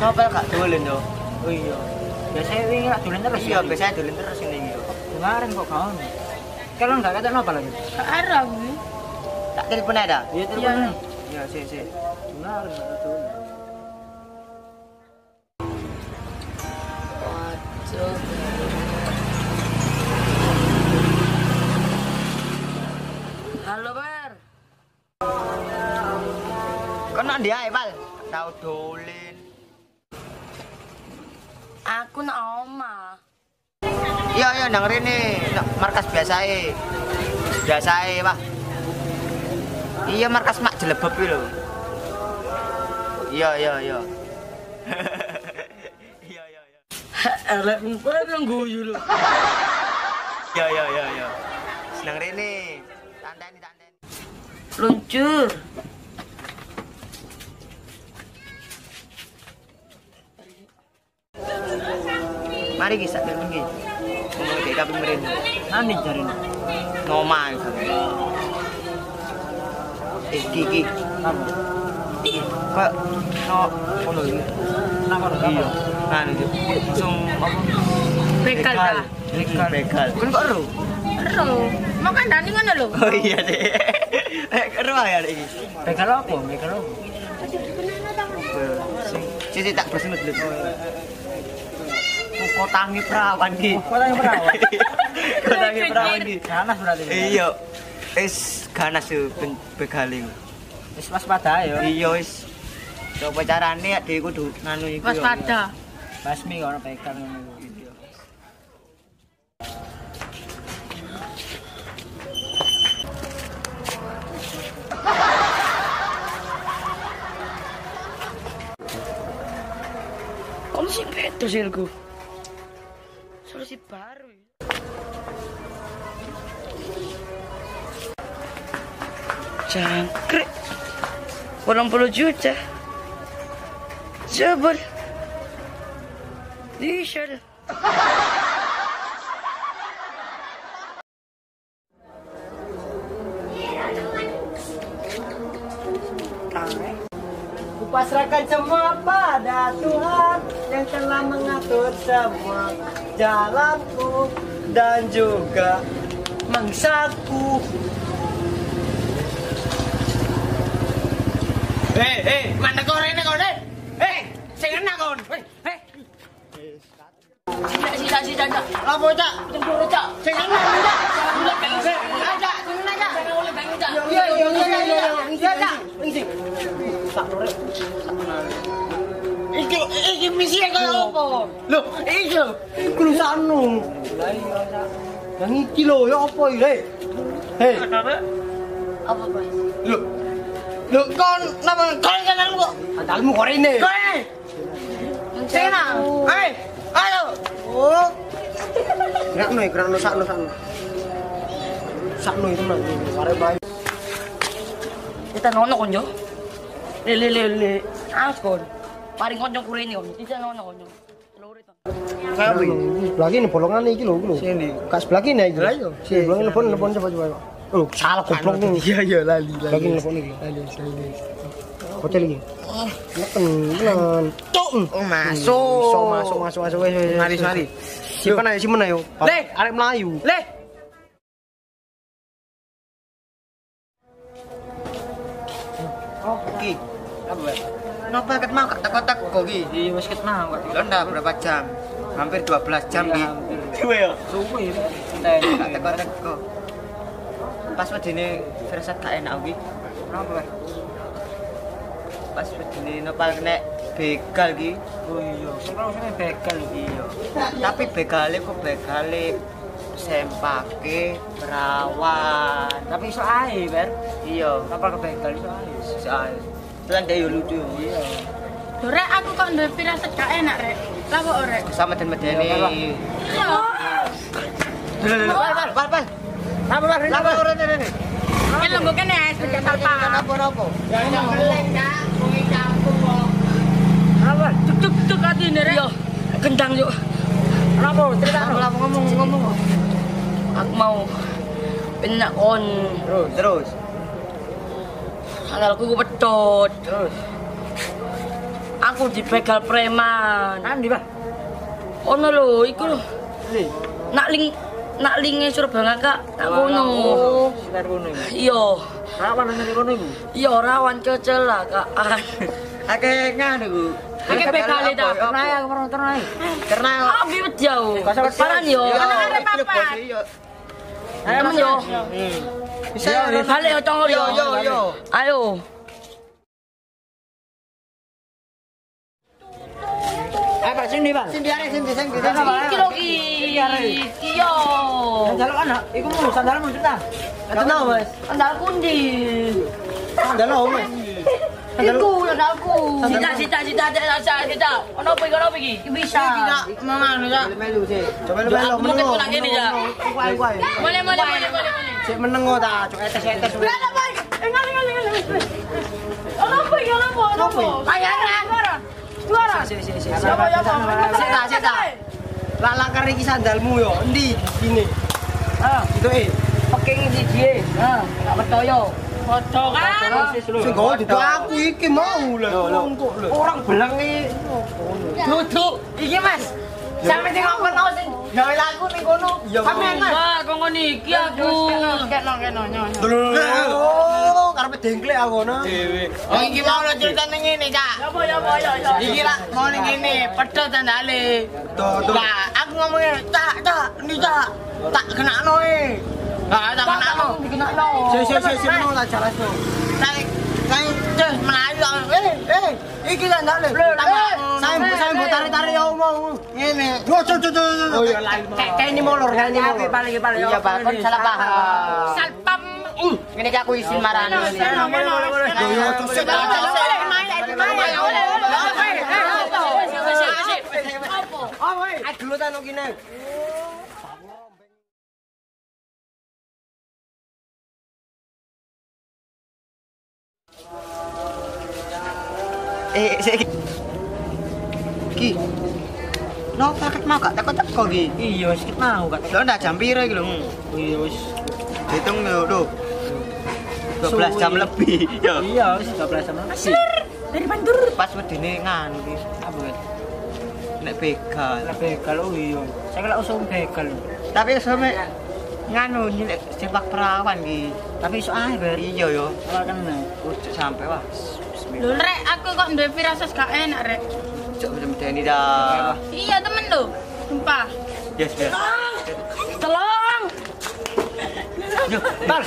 Nopel gak dolen yo. Oh iya. Biasanya wingi lak dolen terus. Iya, biasanya dolen terus ini yo. Kemarin kok gak ono. Kalau enggak kata nopel lagi. Ada aku. Tak telepon ada. Iya telepon. Iya, sih. Kemarin enggak dolen. Waduh. Halo, Ber. Kono ndi ae, Pal? Tau dolen. Aku nak oma. Iya, nang rene, markas biasae. Biasae, Pak. Iya, markas mak jelebeb iki lho. Iya. Iya. Elek kowe nang guyu lho. Iya. Senang rene. Tanteni. Luncur. Mari ki sak telepon ki. Ngomong ke kabeh mrene. Nani jarine? Ngomong. Ki. Apa? Kok ngono iki. Nang kono. Iya. Kan itu. Langsung apa? Bekal dah. Begal. Kan kok ero? Ero. Mau kan dani ngono lho. Oh iya deh. Ero ya iki. Begal apa? Begal apa? Sing tak bersemut dulu. Kotangi perawan ki. Kotangi perawan. Kotangi perawan ki. Ganas berarti. Iya. Wis ganas yo begaling. Wis waspada ya. Iya wis. Coba carane adek kudu nganu iku. Waspada. Basmi ono begal ngono iku. Om sih betul sirku. Solusi baru. Jangkrik. 80 juta. Jebol. Dishal. Kupasrahkan semua pada Tuhan yang telah mengatur semua jalanku dan juga mangsaku. Mana kau rene kau deh? Sing enak kon. Sida. Apa cak? Tunggu cak. Sing enak cak. Ada, tunggu cak. Jangan boleh bangun cak. Iya cak. Sing. Sak lore. Iki misi kaya apa? Loh, iki lho. Iku lho sanu. Lah iya cak. Yang iki lho ya apa iki? Hei. Apa bos? Loh kon napa kangen kok? Andalmu kok rene. Kowe. Sena. Ayo. Oh. Gerakno sakno. Sakno itu nang arep bae. Kita nono konjo. Le. Askon. Paling konjo kurene kon. Kita nono konjo. Lore to. Kayak iki. Sebelah kene bolongan iki lho. Sini. Kak sebelah kene iki. Lah iya. Si telepon coba. Oh, salah goblok. Iya lali. Lagi telepon iki. Lali. Hotel iki. Tenan. Tok. Masuk wis. Mari. Simpen ayo. Le, arek Melayu. Le. Ki. Apa? Napa ket mau kotak-kotak kok ki? Iya wis ket mau. Lho ndak berapa jam? Hampir 12 jam ki. Suwe ya? Suwe. Kotak-kotak kok. Pas wedine firasat gak enak ki. Napa? Pas wedine nopal nek begal ki. Oh iya, sing begal Iya. Tapi begale kok begale sempake perawan. tapi iso ae, Ber. Iya, Kapal kebegal iso ae. soal. Telan dia yo lucu. Iya. Rek aku kok duwe firasat gak enak rek. Lah kok rek. Sama den medeni. Pal. Apa rene? Kan lembok kene es becak talpa. Apa? Apa? Cuk atine rek. Yo, gendang yuk. Kenapa? Cerita Ngomong. Aku mau penak on. Terus. Analku ku pedot. Terus. Aku dibegal preman. Andi, Pak. Ono lho, iku lho. Nak linge Surabaya Kak, nak ngono. Sekitar kono iku. Iya. Rawan nang kono iku. Iya rawan kecelakaan. Akeh nganu iku. Iki bekale ta. Pernah ya pernah ae. Karena Abi jauh. Paran yo. Temen yo. Bisa Balik yo congol yo. yo. Ayo. Ayo Pak sini, Pak. Sing Iki lho ki. Iki yo. Sandal ana, iku mu sandalmu sudah. Kenal, Mas. Sandalku ndi? Sandal om. Iku sandalku. Sita. Ono apa iki? Iki bisa. Mangan ya. Melu sih. Coba melu Mungkin pulang gini ya. Boleh. Sik menengo ta, cok etes-etes. Ono apa? Juara. Siapa? Sik ta. Lah lakar iki sandalmu yo. Endi gini? Itu Peking iki die. Enggak percaya. Foto kan. Sing gowo dudu aku iki mau lho. Orang belang iki. Duduk. Iki Mas. Sampe sing ngono sing gawe lagu ning kono. Sampean Mas. Wah, kok ngono iki aku. Keno nyo. Oh, karepe dengklek aku ngono. Dewe. Oh, iki mau lo ceritane ngene, Cak. Ya. Iki lah mau ning ngene, pedhot sandale. Lah, aku ngomongnya, Cak, ini Cak. Tak kenakno e. Lah, tak kenakno. Dikenakno. Sik mau tak jelasno. Kayak ceh melayu. Iki sandale. Saya mbok tarik-tarik ya mau. Ngene. Yo. Oh iya lain. Kayak ini molor, kayak ini molor. Paling. Iya, Pak. Kon salah paham. Salpam. Ngene iki aku isin marani. Dulu tanu kene. Sik. Ki. No, paket mau gak teko ki. Iya, sikit mau Kak. Lho ndak jam piro iki lho? Iya wis. Hitung lho. 12 jam lebih. Yo. Iya, wis 12 jam. Dari Bandur. Pas wedine nganu ki. Apa wis? Nek begal. Lah begal oh iya. Saya lek usum begal. Tapi sampe nganu nyilek sepak perawan ki. Tapi iso ae ber. Iya yo. Ora kena. Ucuk sampe wah. Lho Rek, aku kok duwe firasat gak enak Rek. Ucuk medeni dah. Iya temen lho, sumpah. Yes. Tolong. Yo, Bal.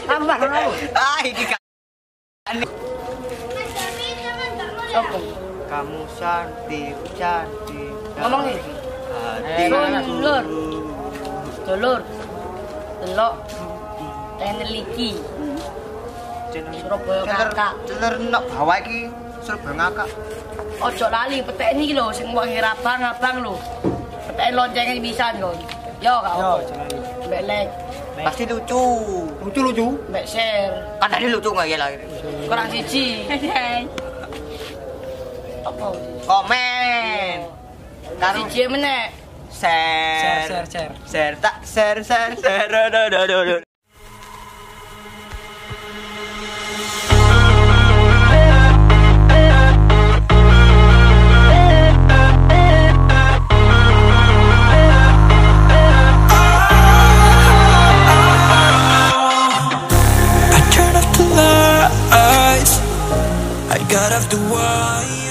Tambah ngono. Iki gak. Apa? Kamu cantik. Ngomong iki. Hatiku. Dulur. Delok. Teneliki. Surabaya Kakak. Celer nok bawah iki Surabaya Kakak. Ojo lali petek iki lho sing wong abang lho. Petek loncengnya bisa kon. Yo kak. Yo, jangan. Mbek like, Pasti lucu. Lucu. mbek share. Kan tadi lucu enggak ya lah. Kurang siji. Apa? Komen. Karo Siji meneh. share. Share. Do. I got off the wire.